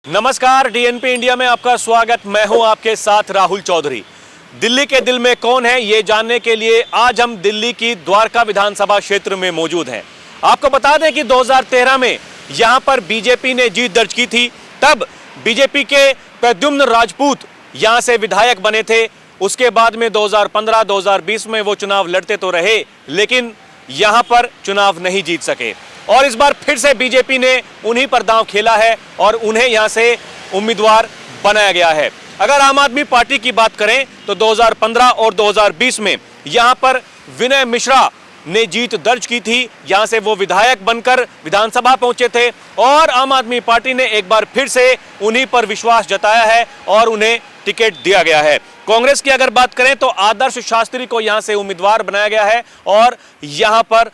नमस्कार, DNP India में आपका स्वागत। मैं हूं आपके साथ राहुल चौधरी। दिल्ली के दिल में कौन है, ये जानने के लिए आज हम दिल्ली की द्वारका विधानसभा क्षेत्र में मौजूद हैं। आपको बता दें कि 2013 में यहां पर बीजेपी ने जीत दर्ज की थी। तब बीजेपी के प्रद्युम्न राजपूत यहां से विधायक बने थे। उसके बाद में 2015-2020 में वो चुनाव लड़ते तो रहे, लेकिन यहां पर चुनाव नहीं जीत सके और इस बार फिर से बीजेपी ने उन्हीं पर दांव खेला है और उन्हें यहां से उम्मीदवार बनाया गया है। अगर आम आदमी पार्टी की बात करें तो 2015 और 2020 में यहां पर विनय मिश्रा ने जीत दर्ज की थी। यहां से वो विधायक बनकर विधानसभा पहुंचे थे और आम आदमी पार्टी ने एक बार फिर से उन्हीं पर विश्वास जताया है और उन्हें टिकट दिया गया है। कांग्रेस की अगर बात करें तो आदर्श शास्त्री को यहां से उम्मीदवार बनाया गया है और यहां पर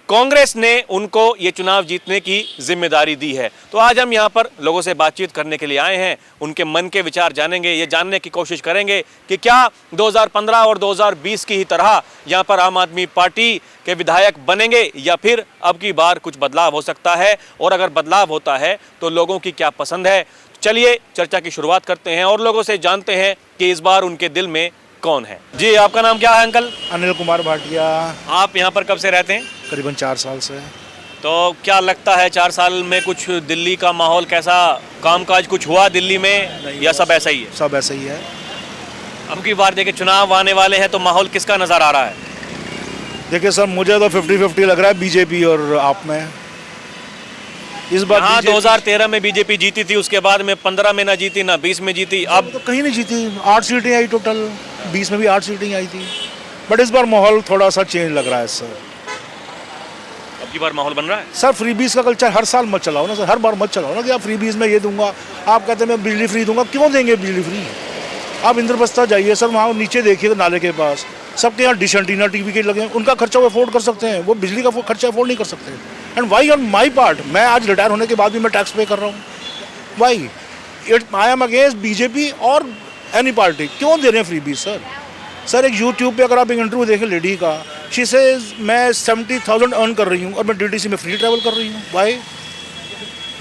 कांग्रेस ने उनको ये चुनाव जीतने की जिम्मेदारी दी है। तो आज हम यहाँ पर लोगों से बातचीत करने के लिए आए हैं, उनके मन के विचार जानेंगे, ये जानने की कोशिश करेंगे कि क्या 2015 और 2020 की ही तरह यहाँ पर आम आदमी पार्टी के विधायक बनेंगे या फिर अब की बार कुछ बदलाव हो सकता है, और अगर बदलाव होता है तो लोगों की क्या पसंद है। चलिए चर्चा की शुरुआत करते हैं और लोगों से जानते हैं कि इस बार उनके दिल में कौन है। जी, आपका नाम क्या है अंकल? अनिल कुमार भाटिया। आप यहाँ पर कब से रहते हैं? करीबन 4 साल से। तो क्या लगता है 4 साल में कुछ दिल्ली का माहौल कैसा, कामकाज कुछ हुआ दिल्ली में या सब ऐसा ही है? सब ऐसा ही है। अब की बार देखिए चुनाव आने वाले हैं तो माहौल किसका नजर आ रहा है? देखिए सर, मुझे तो 50-50 लग रहा है बीजेपी और आप में। इस बार हाँ, 2013 में बीजेपी जीती थी, उसके बाद में 15 में ना जीती ना 20 में जीती। अब तो कहीं नहीं जीती, 8 सीटें आई टोटल, 20 में भी 8 सीटें आई थी। बट इस बार माहौल थोड़ा सा चेंज लग रहा है सर। अब की बार माहौल बन रहा है सर। फ्रीबीज का कल्चर हर साल मत चलाओ ना सर, हर बार मत चलाओ ना कि आप फ्रीबीज में ये दूंगा, आप कहते हैं मैं बिजली फ्री दूंगा। क्यों देंगे बिजली फ्री? आप इंद्रप्रस्थ जाइए सर, वहाँ नीचे देखिए नाले के पास सबके यहाँ डिश एंटीना टीवी के लगे हैं, उनका खर्चा वो अफोर्ड कर सकते हैं, वो बिजली का खर्चा अफोर्ड नहीं कर सकते। And why on my part, मैं आज रिटायर होने के बाद भी मैं टैक्स पे कर रहा हूँ। Why I am against BJP और एनी पार्टी। क्यों दे रहे हैं फ्रीबीज सर? सर एक यूट्यूब पे अगर आप एक इंटरव्यू देखें लेडी का, शी सेज मैं 70,000 अर्न कर रही हूँ और मैं डीटीसी में फ्री ट्रैवल कर रही हूँ। वाई?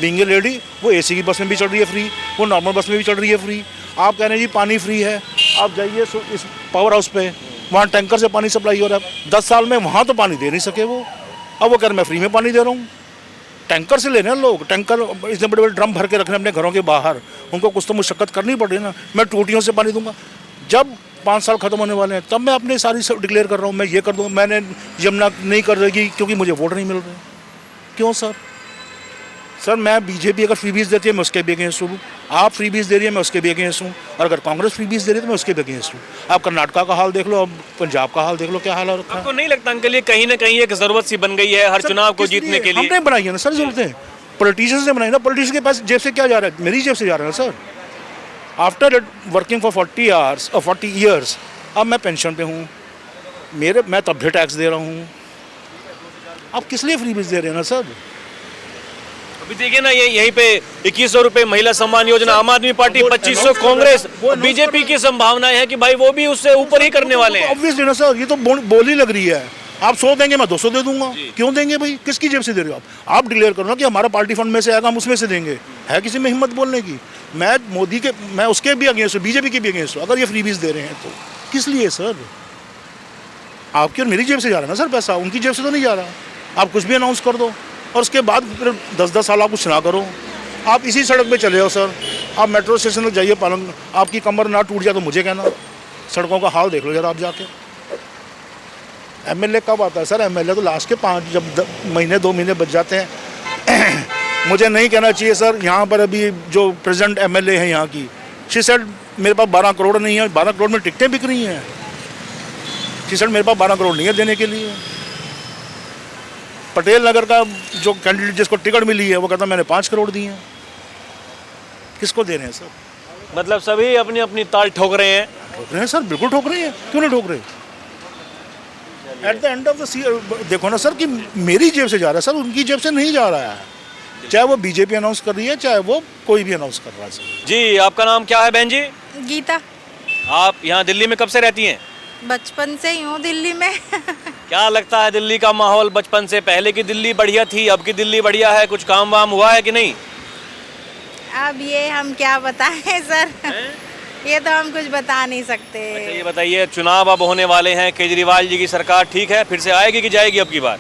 बीइंग ए लेडी, वो एसी की बस में भी चढ़ रही है फ्री, वो नॉर्मल बस में भी चढ़ रही है फ्री। आप कह रहे हैं जी पानी फ्री है, आप जाइए इस पावर हाउस पे, वहाँ टैंकर से पानी सप्लाई हो रहा है। 10 साल में वहाँ तो पानी दे नहीं सके वो, अब वो कह रहे मैं फ्री में पानी दे रहा हूँ। टैंकर से ले रहे हैं लोग, टैंकर इतने बड़े बड़े ड्रम भर के रखने अपने घरों के बाहर, उनको कुछ तो मुशक्कत करनी पड़ रही है ना। मैं टूटियों से पानी दूंगा, जब 5 साल खत्म होने वाले हैं तब मैं अपनी सारी सब डिक्लेयर कर रहा हूँ, मैं ये कर दूँ। मैंने यमुना नहीं कर रही क्योंकि मुझे वोट नहीं मिल रहे। क्यों सर? सर मैं बीजेपी अगर फ्रीबीज देती है मैं उसके भी अगेंस्ट हूँ, आप फ्रीबीज दे रही है मैं उसके भी अगेंस्ट हूँ, और अगर कांग्रेस फ्रीबीज दे रही है तो मैं उसके भी अगेंस्ट हूँ। आप कर्नाटका का हाल देख लो, अब पंजाब का हाल देख लो, क्या हाल है। आपको नहीं लगता अंकल ये कहीं ना कहीं एक जरूरत सी बन गई है हर चुनाव को जीतने के लिए? हमने बनाई है ना सर जरूरतें, पॉलिटिशियंस ने बनाई ना। पॉलिटिशियंस के पास जेब से क्या जा रहा है? मेरी जेब से जा रहा है sir. After working for 40 years अब मैं पेंशन पे हूँ, मैं तब भी टैक्स दे रहा हूँ। आप किस लिए फ्रीबीज दे रहे हैं ना सर? अभी देखिए ना, ये यहीं पे 2100 रुपए महिला सम्मान योजना, आम आदमी पार्टी 2500, कांग्रेस, बीजेपी की संभावना है कि भाई वो भी उससे ऊपर ही करने वाले हैं। ऑब्वियसली ना सर, ये तो बोली लग रही है। आप 100 देंगे मैं 200 दे दूंगा। क्यों देंगे भाई? किसकी जेब से दे रहे हो आप डिक्लेयर करो ना कि हमारा पार्टी फंड में से आएगा, हम उसमें से देंगे। है किसी में हिम्मत बोलने की? मैं मोदी के, मैं उसके भी अगेंस्ट हूँ, बीजेपी के भी अगेंस्ट हूँ। अगर ये फ्रीबीज दे रहे हैं तो किस लिए सर? आपकी और मेरी जेब से जा रहा है ना सर पैसा, उनकी जेब से तो नहीं जा रहा। आप कुछ भी अनाउंस कर दो और उसके बाद फिर 10-10 साल आप कुछ ना करो। आप इसी सड़क पे चले हो सर, आप मेट्रो स्टेशन तक जाइए पालंग, आपकी कमर ना टूट जाए तो मुझे कहना। सड़कों का हाल देख लो जरा आप जाके। एमएलए कब आता है सर? एमएलए तो लास्ट के 5 जब महीने 2 महीने बच जाते हैं। मुझे नहीं कहना चाहिए सर। यहाँ पर अभी जो प्रेजेंट एमएलए हैं यहाँ की, शी सेड मेरे पास 12 करोड़ नहीं है, 12 करोड़ में टिकटें बिक रही हैं। शी सेड मेरे पास 12 करोड़ नहीं है देने के लिए। पटेल नगर का जो कैंडिडेट जिसको टिकट मिली है वो कहता मैंने 5 करोड़ दिए हैं। किसको दे रहे हैं सर? मतलब सभी अपनी अपनी ताल ठोक रहे हैं। ठोक रहे हैं सर, बिल्कुल ठोक रहे हैं। क्यों नहीं ठोक रहे? At the end of the देखो ना सर कि मेरी जेब से जा रहा है सर, उनकी जेब से नहीं जा रहा है। चाहे वो बीजेपी अनाउंस कर रही है, चाहे वो कोई भी अनाउंस कर रहा है सर। जी, आपका नाम क्या है बहन जी? गीता। आप यहाँ दिल्ली में कब से रहती हैं? बचपन से ही हूँ दिल्ली में। क्या लगता है दिल्ली का माहौल बचपन से? पहले की दिल्ली बढ़िया थी, अब की दिल्ली बढ़िया है? कुछ काम वाम हुआ है कि नहीं? अब ये हम क्या बताएं सर, ये तो हम कुछ बता नहीं सकते। अच्छा ये बताइए, चुनाव अब होने वाले हैं, केजरीवाल जी की सरकार ठीक है, फिर से आएगी कि जाएगी अब की बार?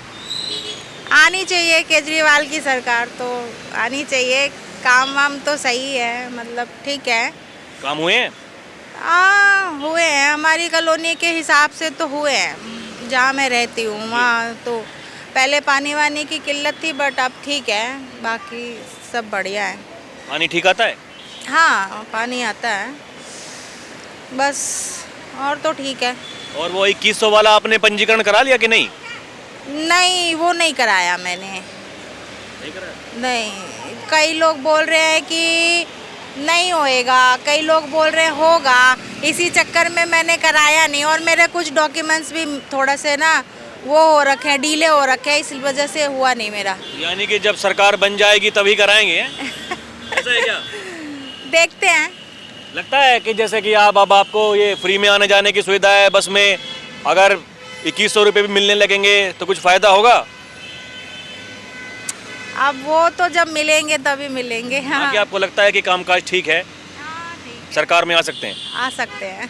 आनी चाहिए केजरीवाल की सरकार, तो आनी चाहिए। काम वाम तो सही है, मतलब ठीक है। काम हुए हैं? हाँ हुए हैं, हमारी कॉलोनी के हिसाब से तो हुए हैं। जहाँ मैं रहती हूँ वहाँ तो पहले पानी वानी की किल्लत थी, बट अब ठीक है, बाकी सब बढ़िया है। पानी ठीक आता है? हाँ पानी आता है बस, और तो ठीक है। और वो 2100 वाला आपने पंजीकरण करा लिया कि नहीं? नहीं वो नहीं कराया मैंने, नहीं कराया? नहीं। कई लोग बोल रहे हैं कि नहीं होएगा, कई लोग बोल रहे हैं होगा, इसी चक्कर में मैंने कराया नहीं। और मेरे कुछ डॉक्यूमेंट्स भी थोड़ा से ना वो हो रखे हैं, डीले हो रखे हैं, इस वजह से हुआ नहीं मेरा। यानी कि जब सरकार बन जाएगी तभी कराएंगे हैं? ऐसा है क्या? देखते हैं। लगता है कि जैसे कि अब आपको ये फ्री में आने जाने की सुविधा है बस में, अगर 2100 रुपये भी मिलने लगेंगे तो कुछ फ़ायदा होगा? अब वो तो जब मिलेंगे तभी मिलेंगे। हाँ, क्या आपको लगता है कि कामकाज ठीक है, हाँ ठीक, सरकार में आ सकते हैं? आ सकते हैं।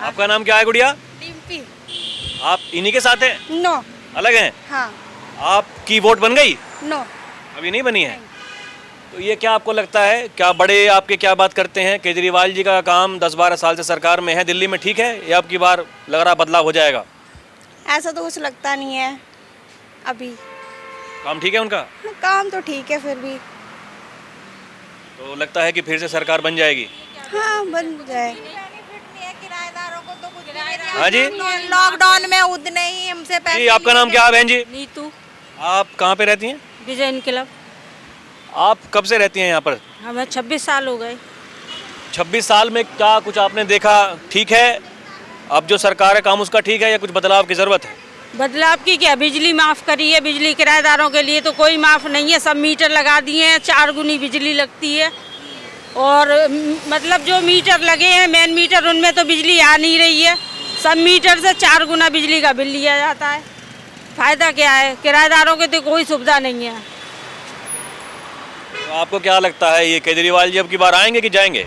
आपका नाम क्या है गुड़िया? डिम्पी। आप इन्हीं के साथ हैं? नो। अलग हैं? हाँ। आपकी वोट बन गई? नो। अभी नहीं बनी है? तो ये क्या आपको लगता है, क्या बड़े आपके क्या बात करते हैं, केजरीवाल जी का काम 10-12 साल से सरकार में है, दिल्ली में ठीक है, या अब की बार लग रहा बदलाव हो जाएगा? ऐसा तो कुछ लगता नहीं है अभी। काम ठीक है उनका? काम तो ठीक है, फिर भी तो लगता है कि फिर से सरकार बन जाएगी? हाँ बन जाए। हाँ जी? लॉकडाउन में उतने ही हमसे पैसे। जी आपका नाम क्या है बहन जी? नीतू। आप कहाँ पे रहती हैं? विजय क्लब। आप कब से रहती हैं यहाँ पर? हमें 26 साल हो गए। 26 साल में क्या कुछ आपने देखा ठीक है? अब जो सरकार है काम उसका ठीक है या कुछ बदलाव की ज़रूरत है? बदलाव की क्या, बिजली माफ़ करी है, बिजली किराएदारों के लिए तो कोई माफ़ नहीं है, सब मीटर लगा दिए हैं, 4 गुनी बिजली लगती है। और मतलब जो मीटर लगे हैं मेन मीटर, उनमें तो बिजली आ नहीं रही है, सब मीटर से 4 गुना बिजली का बिल लिया जाता है। फ़ायदा क्या है, किराएदारों के तो कोई सुविधा नहीं है। तो आपको क्या लगता है ये केजरीवाल जी अब की बार आएंगे कि जाएंगे?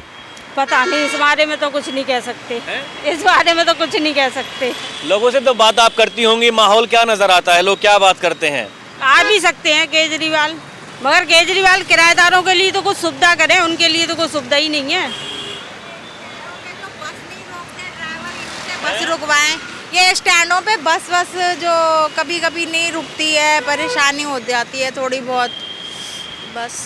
पता नहीं, इस बारे में तो कुछ नहीं कह सकते। इस बारे में तो कुछ नहीं कह सकते। लोगों से तो बात आप करती होंगी, माहौल क्या नज़र आता है, लोग क्या बात करते हैं? आ भी सकते हैं केजरीवाल, मगर केजरीवाल किराएदारों के लिए तो कुछ सुविधा करें, उनके लिए तो कोई सुविधा ही नहीं है। बस रुकवाएं, ये स्टैंडों पे बस जो कभी कभी नहीं रुकती है, परेशानी हो जाती है थोड़ी बहुत, बस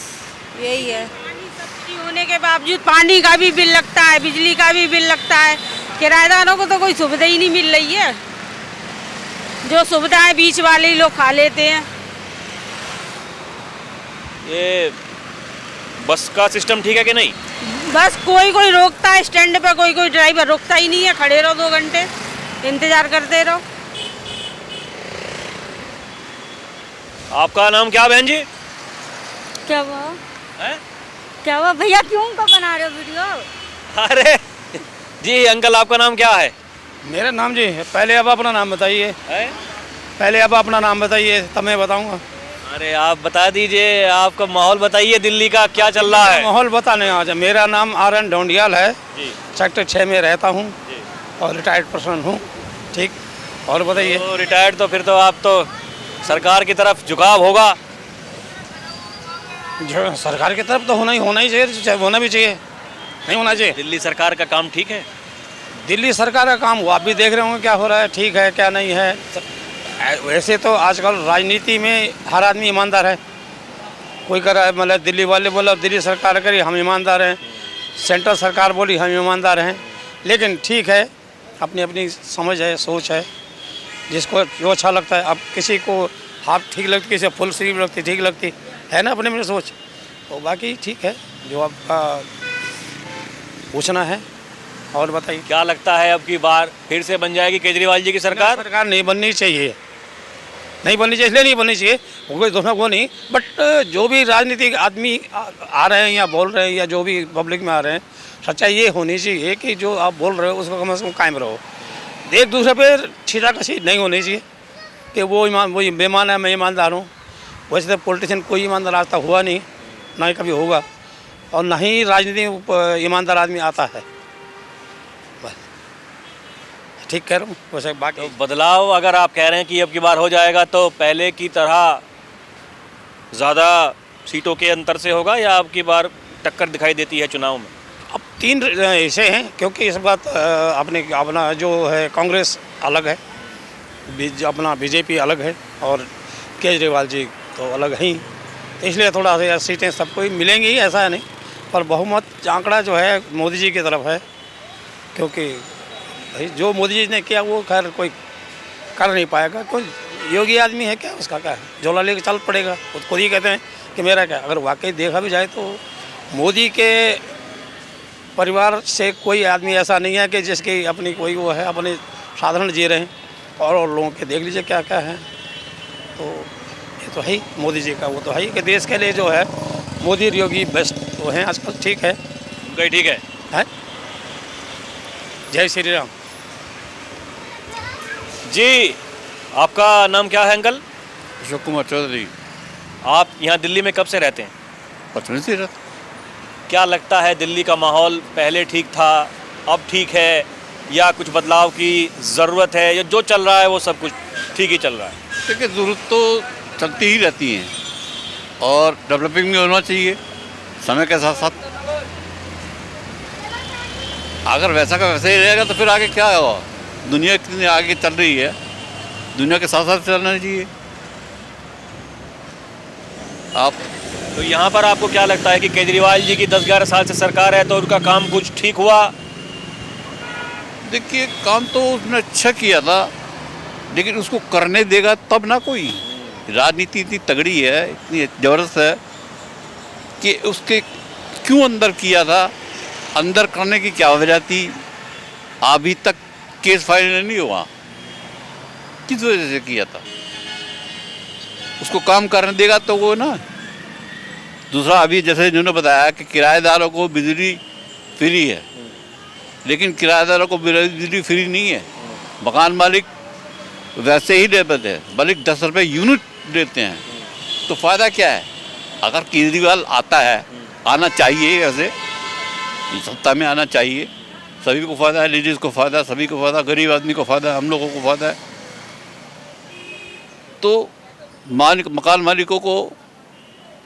यही है। सब्सिडी होने के बावजूद पानी का भी बिल लगता है, बिजली का भी बिल लगता है, किराएदारों को तो कोई सुविधा ही नहीं मिल रही है। जो सुविधाएं बीच वाले ही लोग खा लेते हैं। ये बस का सिस्टम ठीक है कि नहीं? बस कोई कोई रोकता है स्टैंड पे, कोई कोई ड्राइवर रोकता ही नहीं है, खड़े रहो 2 घंटे इंतजार करते रहो। आपका नाम क्या बहन जी? क्या हुआ? है? क्या हुआ भैया, क्यों का बना रहे हो वीडियो? अरे जी अंकल, आपका नाम क्या है? मेरा नाम जी, पहले आप अपना नाम बताइए। है? पहले आप अपना नाम बताइए तब मैं बताऊंगा। अरे आप बता दीजिए, आपका माहौल बताइए, दिल्ली का क्या चल रहा है? माहौल बताने आज मेरा नाम RN ढोंडियाल है, जी सेक्टर 6 में रहता हूँ जी। और रिटायर्ड पर्सन हूँ। ठीक, और बताइए। तो रिटायर्ड, तो फिर तो आप तो सरकार की तरफ झुकाव होगा। जो सरकार की तरफ तो होना ही चाहिए, होना भी चाहिए, नहीं होना चाहिए। दिल्ली सरकार का काम ठीक है? दिल्ली सरकार का काम वो आप भी देख रहे होंगे क्या हो रहा है, ठीक है क्या नहीं है। वैसे तो आजकल राजनीति में हर आदमी ईमानदार है, कोई कर रहा है, मतलब दिल्ली वाले बोला दिल्ली सरकार करी हम ईमानदार हैं, सेंट्रल सरकार बोली हम ईमानदार हैं। लेकिन ठीक है, अपनी अपनी समझ है, सोच है, जिसको जो अच्छा लगता है। अब किसी को हाफ ठीक लगती, किसी को फुल स्लीव लगती, ठीक लगती है ना, अपनी अपनी सोच। तो बाकी ठीक है, जो आपका पूछना है। और बताइए क्या लगता है अब की बार फिर से बन जाएगी केजरीवाल जी की सरकार? सरकार नहीं बननी चाहिए, नहीं बननी चाहिए, इसलिए नहीं बननी चाहिए, कोई दोनों को नहीं, बट जो भी राजनीतिक आदमी आ रहे हैं या बोल रहे हैं या जो भी पब्लिक में आ रहे हैं, सच्चाई ये होनी चाहिए कि जो आप बोल रहे हो उसको कम से कम कायम रहो। एक दूसरे पे छीटाकशी नहीं होनी चाहिए कि वो बेईमान है मैं ईमानदार हूँ। वैसे तो पॉलिटिशियन कोई ईमानदार आज तक हुआ नहीं, ना ही कभी होगा। और ना ही राजनीति में ईमानदार आदमी आता है। बस ठीक कह रहा हूँ। वैसे बाकी तो बदलाव अगर आप कह रहे हैं कि अब की बार हो जाएगा तो पहले की तरह ज़्यादा सीटों के अंतर से होगा या अब की बार टक्कर दिखाई देती है चुनाव में? अब 3 ऐसे हैं, क्योंकि इस बात अपना जो है कांग्रेस अलग है, अपना बीजेपी अलग है और केजरीवाल जी तो अलग ही, तो इसलिए थोड़ा सा सीटें सबको ही मिलेंगी ही, ऐसा है नहीं, पर बहुमत आंकड़ा जो है मोदी जी की तरफ है, क्योंकि भाई जो मोदी जी ने किया वो खैर कोई कर नहीं पाएगा। कोई योगी आदमी है क्या, उसका क्या है, झोला लेके चल पड़ेगा। खुद ही कहते हैं कि मेरा क्या। अगर वाकई देखा भी जाए तो मोदी के परिवार से कोई आदमी ऐसा नहीं है कि जिसकी अपनी कोई वो है, अपने साधारण जी रहे हैं, और लोगों के देख लीजिए क्या क्या है। तो ये तो है ही मोदी जी का, वो तो है ही कि देश के लिए जो है मोदी और योगी बेस्ट वो हैं आजकल। ठीक है, गई ठीक है। जय श्री राम। जी, आपका नाम क्या है अंकल? अशोक कुमार चौधरी। आप यहाँ दिल्ली में कब से रहते हैं? बचपन से रहता। क्या लगता है दिल्ली का माहौल पहले ठीक था, अब ठीक है, या कुछ बदलाव की ज़रूरत है, या जो चल रहा है वो सब कुछ ठीक ही चल रहा है? देखिए, ज़रूरत तो चलती ही रहती है और डेवलपिंग भी होना चाहिए समय के साथ साथ। अगर वैसा का वैसे ही रहेगा तो फिर आगे क्या होगा? दुनिया कितनी आगे चल रही है, दुनिया के साथ साथ चलना चाहिए। आप तो यहाँ पर आपको क्या लगता है कि केजरीवाल जी की 10-11 साल से सरकार है तो उनका काम कुछ ठीक हुआ? देखिए, काम तो उसने अच्छा किया था, लेकिन उसको करने देगा तब ना कोई। राजनीति इतनी तगड़ी है, इतनी ज़बरदस्त है कि उसके क्यों अंदर किया था, अंदर करने की क्या वजह थी, अभी तक केस फाइल नहीं हुआ, किस वजह से किया था। उसको काम करने देगा तो वो ना। दूसरा, अभी जैसे इन्होंने बताया कि किराएदारों को बिजली फ्री है, लेकिन किराएदारों को बिजली फ्री नहीं है। मकान मालिक वैसे ही लेते हैं, बल्कि 10 रुपये यूनिट देते हैं। तो फ़ायदा क्या है? अगर केजरीवाल आता है, आना चाहिए, वैसे सत्ता में आना चाहिए, सभी को फ़ायदा है, लेडीज़ को फ़ायदा है, सभी को फ़ायदा, गरीब आदमी को फ़ायदा है, हम लोगों को फ़ायदा है। तो मकान मालिकों को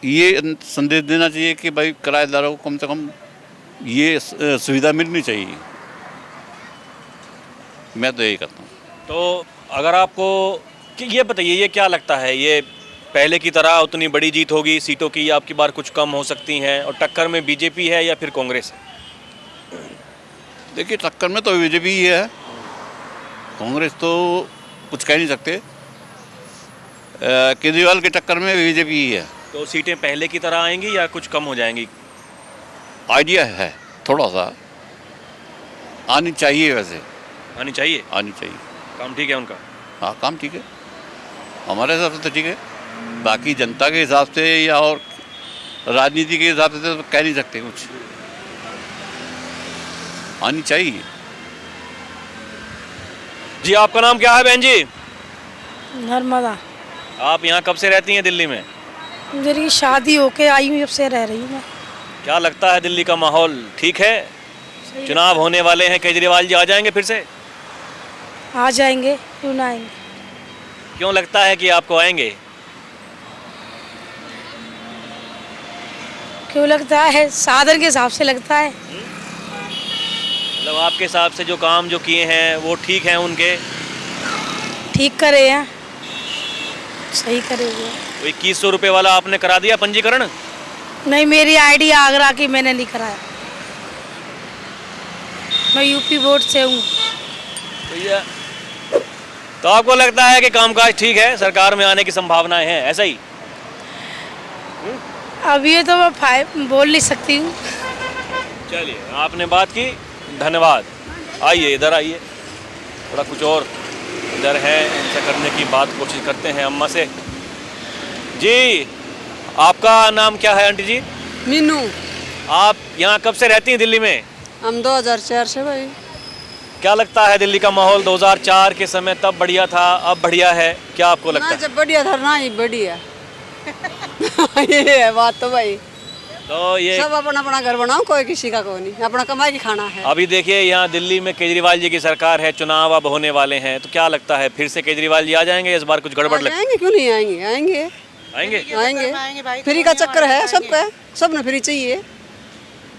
ये संदेश देना चाहिए कि भाई किराएदारों को कम से कम ये सुविधा मिलनी चाहिए। मैं तो यही करता हूँ। तो अगर आपको ये बताइए, ये क्या लगता है, ये पहले की तरह उतनी बड़ी जीत होगी सीटों की, या आपकी बार कुछ कम हो सकती हैं, और टक्कर में बीजेपी है या फिर कांग्रेस है? देखिए, टक्कर में तो बीजेपी ही है, कांग्रेस तो कुछ कह नहीं सकते। केजरीवाल के टक्कर में बीजेपी ही है। तो सीटें पहले की तरह आएंगी या कुछ कम हो जाएंगी? आइडिया है, थोड़ा सा आनी चाहिए, वैसे आनी चाहिए। आनी चाहिए। काम ठीक है उनका? हाँ, काम ठीक है, हमारे हिसाब से तो ठीक है। बाकी जनता के हिसाब से या और राजनीति के हिसाब से तो कह नहीं सकते कुछ। आनी चाहिए। जी, आपका नाम क्या है बहन जी? नर्मदा। आप यहाँ कब से रहती हैं दिल्ली में? मेरी शादी होके आई हूँ, जब से रह रही हूँ मैं। क्या लगता है दिल्ली का माहौल ठीक है? चुनाव होने वाले हैं, केजरीवाल जी आ जाएंगे फिर से? आ जाएंगे, क्यों ना आएंगे। क्यों लगता है कि आपको आएंगे? क्यों लगता है? साधन के हिसाब से लगता है। मतलब आपके हिसाब से जो काम जो किए हैं वो ठीक हैं उनके? ठीक करे हैं, सही करे हुए। तो 2100 रुपये वाला आपने करा दिया पंजीकरण? नहीं, मेरी आईडी आगरा की, मैंने नहीं कराया। मैं यूपी बोर्ड से हूँ। तो आपको लगता है कि कामकाज ठीक है, सरकार में आने की संभावनाएं हैं, ऐसा ही? अब ये तो मैं बोल नहीं सकती हूँ। चलिए, आपने बात की, धन्यवाद। आइए, इधर आइए, थोड़ा कुछ और इधर है, इनसे करने की बात कोशिश करते हैं अम्मा से। जी, आपका नाम क्या है आंटी जी? मीनू। आप यहाँ कब से रहती हैं दिल्ली में? हम 2004 से भाई। क्या लगता है दिल्ली का माहौल 2004 के समय तब बढ़िया था, अब बढ़िया है, क्या आपको लगता है? जब बढ़िया था ना ही बढ़िया। ये है बात तो भाई। तो ये सब अपना अपना घर बनाओ, कोई किसी का कोई नहीं, अपना कमाई की खाना है। अभी देखिए यहाँ दिल्ली में केजरीवाल जी की सरकार है, चुनाव अब होने वाले हैं, तो क्या लगता है फिर से केजरीवाल जी आ जाएंगे? इस बार कुछ गड़बड़ लग आएंगे, क्यों नहीं आएंगे, आएंगे आएंगे? आएंगे। फ्री का चक्कर है सबका, सब ने फ्री चाहिए,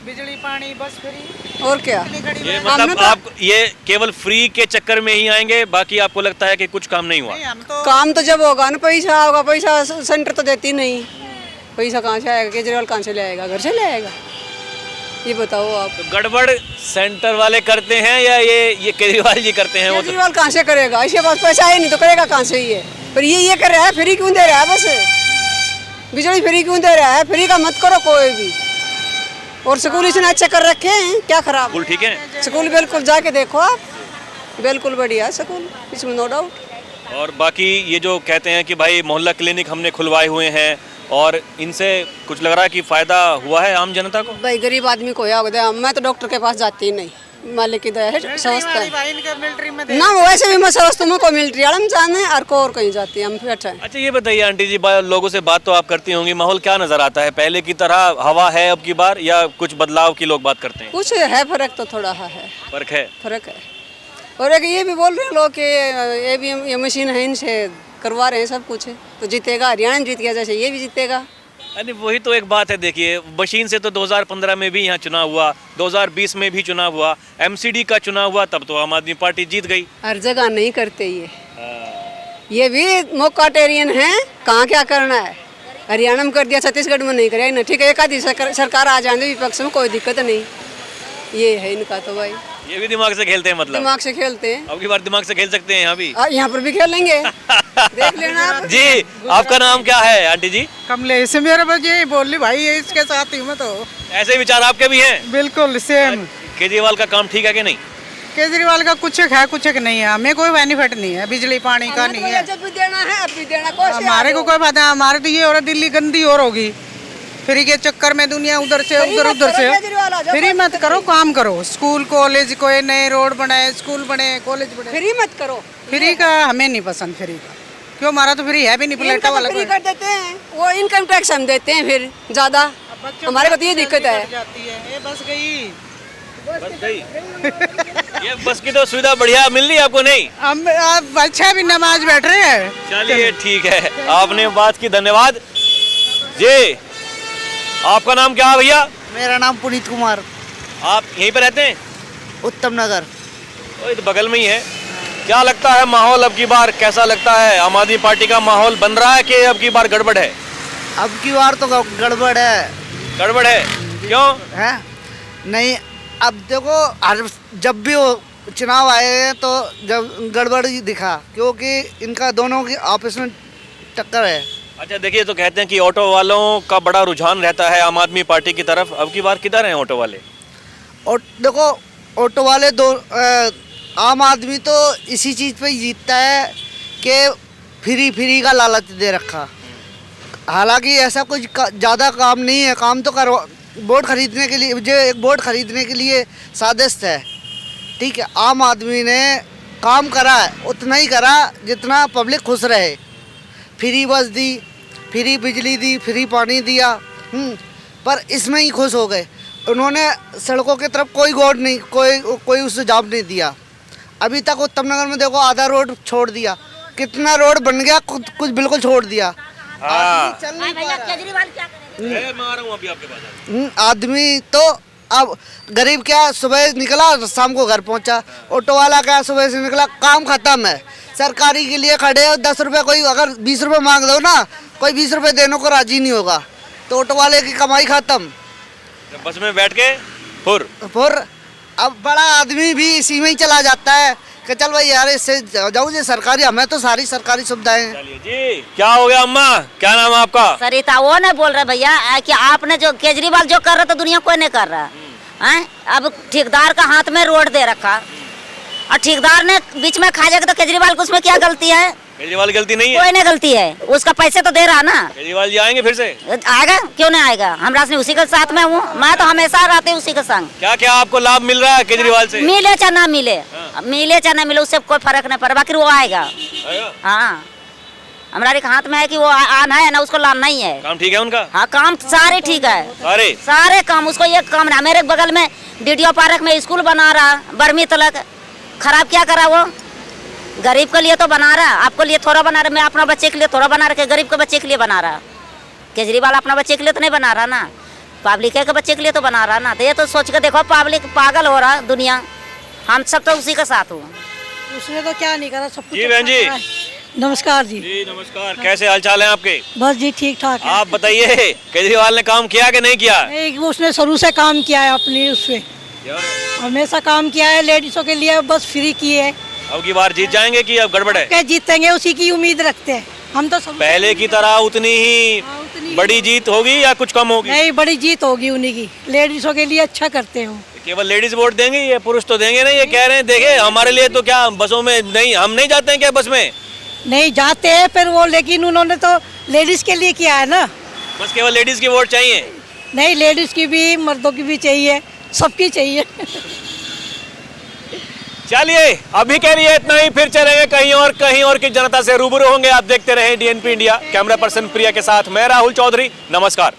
बिजली पानी बस फ्री। और क्या। ये हमने मतलब तो- आप ये केवल फ्री के चक्कर में ही आएंगे, बाकी आपको लगता है कि कुछ काम नहीं हुआ? काम तो जब होगा ना, पैसा होगा, पैसा सेंटर तो देती नहीं, पैसा कहाँ से आएगा, केजरीवाल कहाँ से ले आएगा, घर से ले आएगा, ये बताओ आप। तो गड़बड़ सेंटर वाले करते हैं या ये केजरीवाल जी करते हैं? वो तो केजरीवाल कहाँ से करेगा, इसके पास पैसा है नहीं तो करेगा कहाँ से ये। पर ये कर रहा है, फ्री क्यों दे रहा है, बस बिजली फ्री क्यों दे रहा है, फ्री का मत करो कोई भी। और स्कूल इसने अच्छे कर रखे हैं, क्या खराब बिल्कुल ठीक है। स्कूल बिल्कुल जाके देखो आप, बिल्कुल बढ़िया है स्कूल, इसमें नो डाउट। और बाकी ये जो कहते हैं कि भाई मोहल्ला क्लिनिक हमने खुलवाए हुए हैं, और इनसे कुछ लग रहा है कि फायदा हुआ है आम जनता को? भाई गरीब आदमी को होगा, मैं तो डॉक्टर के पास जाती ही नहीं, मालिक की दया है, समझता है ना, वैसे भी मैं समझता हूँ को मिलिट्री वाला में जाने और को और कहीं जाती है, हम बैठे हैं। अच्छा ये बताइए आंटी जी, लोगों से बात तो आप करती होंगी, माहौल क्या नजर आता है? पहले की तरह हवा है अब की बार, या कुछ बदलाव की लोग बात करते हैं? कुछ है फर्क, तो थोड़ा है फर्क है। फर्क है। और एक ये भी बोल रहे हैं लोग कि ये मशीन है, इनसे करवा रहे हैं सब कुछ, तो जीतेगा, हरियाणा जीत गया जैसे ये भी जीतेगा। अरे वही तो एक बात है, देखिए मशीन से तो 2015 में भी यहाँ चुनाव हुआ, 2020 में भी चुनाव हुआ, एमसीडी का चुनाव हुआ, तब तो आम आदमी पार्टी जीत गई। हर जगह नहीं करते ये भी मोकाटेरियन है, कहाँ क्या करना है, हरियाणा में कर दिया, छत्तीसगढ़ में नहीं कराया ना, ठीक है, एक आधी सरकार आ जाने विपक्ष में कोई दिक्कत नहीं, ये है इनका तो भाई। ये भी दिमाग से खेलते हैं, मतलब दिमाग से खेलते हैं, अब की बार दिमाग से खेल सकते हैं यहाँ भी। यहाँ पर भी खेलेंगे, देख लेना आप। जी आपका नाम क्या है आंटी जी? कमलेश मेरा बस यही बोल ली भाई, ये इसके साथ ही मैं तो ऐसे ही विचार आपके भी हैं? बिल्कुल सेम। केजरीवाल का काम ठीक है कि नहीं? केजरीवाल का कुछ है कुछ नहीं है, हमें कोई बेनिफिट नहीं है, बिजली पानी का नहीं है, जब भी देना है अब भी देना, कोशिश हमारे को कोई फायदा, हमारे तो ये हो रहा दिल्ली गंदी और होगी, फ्री के चक्कर में दुनिया उधर से उधर से। फ्री मत करो, काम करो, स्कूल कॉलेज कोई नए रोड बनाए, स्कूल बने, कॉलेज बने, फ्री मत करो। फ्री का हमें नहीं पसंद, फ्री का क्यों, हमारा तो फ्री है भी नहीं, प्लेटा वाला फ्री कर देते हैं, वो इनकम टैक्स हम देते हैं फिर ज्यादा, हमारे को तो ये दिक्कत है। ये बस गई, बस गई। ये बस की तो सुविधा बढ़िया मिल रही आपको? नहीं, हम अच्छा भी नमाज बैठ रहे हैं। चलिए ठीक है, आपने बात की, धन्यवाद जी। आपका नाम क्या है भैया? मेरा नाम पुनीत कुमार, आप यहीं पे रहते हैं? उत्तम नगर। तो ये तो बगल में ही है। क्या लगता है माहौल अब की बार कैसा लगता है? आम आदमी पार्टी का माहौल बन रहा है कि अब की बार गड़बड़ है? अब की बार तो गड़बड़ है। गड़बड़ है क्यों? है नहीं, अब देखो हर जब भी वो चुनाव आए हैं तो जब गड़बड़ ही दिखा, क्योंकि इनका दोनों की आपस में टक्कर है। अच्छा देखिए, तो कहते हैं कि ऑटो वालों का बड़ा रुझान रहता है आम आदमी पार्टी की तरफ, अब की बार किधर हैं ऑटो वाले? और देखो ऑटो वाले आम आदमी तो इसी चीज़ पे ही जीतता है कि फ्री का लालच दे रखा, हालांकि ऐसा कुछ ज़्यादा काम नहीं है। काम तो करो, बोर्ड खरीदने के लिए, जो एक बोर्ड खरीदने के लिए साजिश है, ठीक है, आम आदमी ने काम करा है, उतना ही करा जितना पब्लिक खुश रहे। फ्री बस दी, फ्री बिजली दी, फ्री पानी दिया, पर इसमें ही खुश हो गए। उन्होंने सड़कों की तरफ कोई गौर नहीं, कोई उस सुझाव नहीं दिया। अभी तक उत्तम नगर में देखो आधा रोड छोड़ दिया, कितना रोड बन गया, कुछ बिल्कुल छोड़ दिया। चल नहीं पा रहा। मारूं अभी आपके पास। आदमी तो अब गरीब क्या सुबह निकला शाम को घर पहुंचा, ऑटो वाला क्या सुबह से निकला काम खत्म है। सरकारी के लिए खड़े हो, 10 रुपये, कोई अगर 20 रुपये मांग दो ना, कोई 20 रुपये देने को राजी नहीं होगा, तो ऑटो वाले की कमाई खत्म। बस में बैठ के फुर अब बड़ा आदमी भी इसी में ही चला जाता है कि चल भाई यार इससे जाऊँ, ये सरकारी, हमें तो सारी सरकारी सुविधाएं हैं। चलिए जी, क्या हो गया अम्मा, क्या नाम है आपका? सरिता, वो नहीं बोल रहे भैया कि आपने जो केजरीवाल जो कर रहा था दुनिया कोई नहीं कर रहा है। अब ठेकेदार का हाथ में रोड दे रखा और ठेकेदार ने बीच में खा जाएगा, तो केजरीवाल को उसमें क्या गलती है? केजरीवाल गलती नहीं है, कोई नहीं गलती है, उसका पैसे तो दे रहा ना। केजरीवाल जी आएंगे फिर से? आएगा, क्यों नहीं आएगा, हम राशि उसी के साथ में हूँ, मैं तो हमेशा रहती हूँ उसी के संग। क्या क्या आपको लाभ मिल रहा है केजरीवाल से? मिले चाहे ना मिले, मिले चाहे ना मिले, उससे कोई फर्क नहीं पड़ा, बाकी वो आएगा। हाँ, हमारे हाथ में है कि वो आना है ना उसको लाना ही है। काम ठीक है उनका? हाँ काम सारे ठीक है, सारे काम। उसको एक काम ना, मेरे बगल में डीडीओ पार्क में स्कूल बना रहा, बर्मी तलक खराब क्या करा वो? गरीब के लिए तो बना रहा, आपके लिए थोड़ा बना रहा, मैं अपना बच्चे के लिए थोड़ा बना रहा, गरीब के बच्चे के लिए बना रहा। केजरीवाल अपना बच्चे के लिए तो नहीं बना रहा ना, पब्लिक के बच्चे के लिए तो बना रहा ना। तो ये तो सोच के देखो, पब्लिक पागल हो रहा दुनिया, हम सब तो उसी के साथ हुआ। उसने तो क्या नहीं करा, सब कुछ। जी बहन जी नमस्कार जी। जी नमस्कार, कैसे हालचाल है आपके? बस जी ठीक ठाक है। आप बताइए, केजरीवाल ने काम किया कि नहीं किया? नहीं, उसने शुरू से काम किया है अपनी, उससे हमेशा काम किया है, लेडीजों के लिए बस फ्री की है। अब की बार जीत जाएंगे कि अब गड़बड़ है? क्या जीतेंगे उसी की उम्मीद रखते हैं हम तो। पहले की तरह उतनी ही बड़ी जीत होगी या कुछ कम होगी? नहीं, बड़ी जीत होगी उन्हीं की, लेडीजों के लिए अच्छा करते हो। केवल लेडीज वोट देंगे, ये पुरुष तो देंगे नहीं? ये कह रहे हैं देखे हमारे लिए तो क्या बसों में नहीं, हम नहीं जाते हैं क्या बस में? नहीं जाते हैं फिर वो, लेकिन उन्होंने तो लेडीज के लिए किया है ना। बस केवल लेडीज की वोट चाहिए? नहीं, लेडीज की भी, मर्दों की भी चाहिए, सबकी चाहिए। चलिए अभी के लिए इतना ही, फिर चलेंगे कहीं और की जनता से रूबरू होंगे। आप देखते रहे DNP इंडिया। कैमरा पर्सन प्रिया के साथ मैं राहुल चौधरी, नमस्कार।